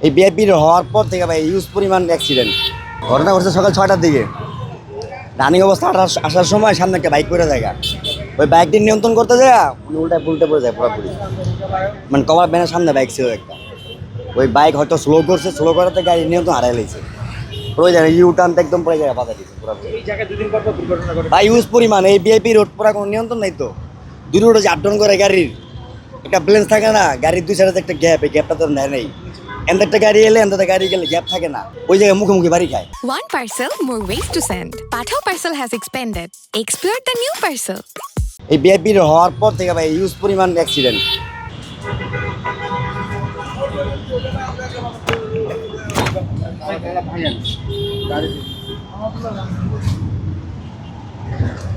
এই বিআইপির হওয়ার পর থেকে ভাই ইউজ পরিমাণ অ্যাক্সিডেন্ট। ঘটনা ঘটছে সকাল 6টার দিকে, রানিং অবস্থা আসার সময় সামনে একটা বাইক করে জায়গা, ওই বাইকটি নিয়ন্ত্রণ করতে যায় উনি উল্টায় পুলটে পড়ে যায় পুরোপুরি। মানে কভার ব্যানের সামনে বাইক ছিল একটা, ওই বাইক হয়তো স্লো করছে, স্লো করাতে গাড়ি নিয়ন্ত্রণ হারাই লেগেছে, পড়ে যায় ইউ টার্নটা একদম পড়ে যায়, বাধা দিচ্ছে পুরোপুরি। ভাই ইউজ পরিমাণ এই বিআইপি রোড পুরা কোনো নিয়ন্ত্রণ নাই তো, দুই রোডে যে আপ ডাউন করে গাড়ির একটা ব্যালেন্স থাকে না, গাড়ির দুই সাইডে একটা গ্যাপ, এই গ্যাপটা তো নেয় নেই। এমন একটা গাড়ি এলে এমন গাড়ি গেলে গ্যাপ থাকে না, ওই জায়গায় মুখোমুখি বাড়ি খায়। One parcel, more ways to send. Pathao parcel has expanded. Explore the new parcel. এই বিআইপির হওয়ার পর থেকে ভাই ইউজ পরিমাণ অ্যাক্সিডেন্ট।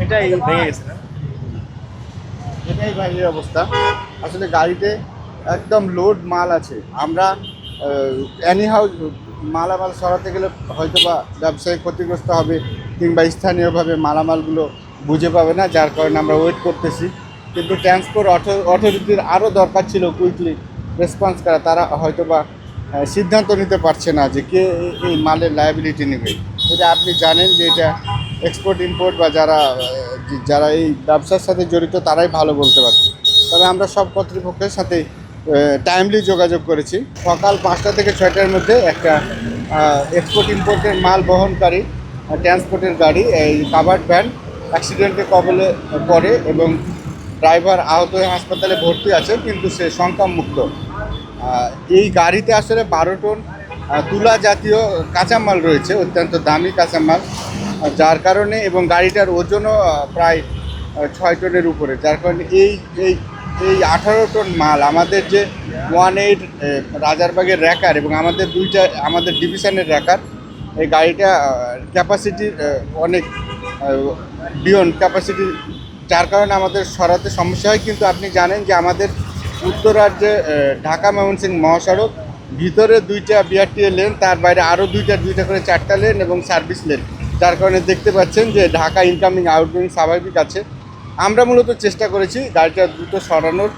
এটাই ভেঙে গেছে না, এটাই ভাইয়ের অবস্থা। আসলে গাড়িতে একদম লোড মাল আছে, আমরা এনিহাউ মালামাল সরাতে গেলে হয়তো বা ব্যবসায়িক ক্ষতিগ্রস্ত হবে কিংবা স্থানীয়ভাবে মালামালগুলো বুঝে পাবে না, যার কারণে আমরা ওয়েট করতেছি। কিন্তু ট্রান্সপোর্ট অথরিটির আরও দরকার ছিল কুইকলি রেসপন্স করা, তারা হয়তো বা সিদ্ধান্ত নিতে পারছে না যে কে এই মালের লায়াবিলিটি নেবে। যেটা আপনি জানেন যে এটা এক্সপোর্ট ইম্পোর্ট বা যারা এই ব্যবসার সাথে জড়িত তারাই ভালো বলতে পারছে। তবে আমরা সব কর্তৃপক্ষের সাথে টাইমলি যোগাযোগ করেছি। সকাল 5টা থেকে 6টার মধ্যে একটা এক্সপোর্ট ইম্পোর্টের মাল বহনকারী ট্রান্সপোর্টের গাড়ি, এই কাভার্ড ভ্যান অ্যাক্সিডেন্টের কবলে পড়ে এবং ড্রাইভার আহত হয়ে হাসপাতালে ভর্তি আছে, কিন্তু সে সংখ্যামুক্ত। এই গাড়িতে আসলে 12 টন তুলা জাতীয় কাঁচামাল রয়েছে, অত্যন্ত দামি কাঁচামাল, যার কারণে এবং গাড়িটার ওজনও প্রায় 6 টনের উপরে, যার কারণে এই এই এই 18 টন মাল আমাদের যে 18 রাজারবাগের র্যাকার এবং আমাদের ডিভিশনের র্যাকার, এই গাড়িটা ক্যাপাসিটি অনেক বিয়ন্ড ক্যাপাসিটি, যার কারণে আমাদের সরাতে সমস্যা হয়। কিন্তু আপনি জানেন যে আমাদের উত্তর রাজ্যে ঢাকা ময়মনসিংহ মহাসড়ক, ভিতরে 2টা বিআরটিএ লেন, তার বাইরে আরও 2টা করে 4টা লেন এবং সার্ভিস লেন, যার কারণে দেখতে পাচ্ছেন যে ঢাকা ইনকামিং আউটগোয়িং স্বাভাবিক আছে। আমরা মূলত চেষ্টা করেছি গাড়িটা দ্রুত সরানোর,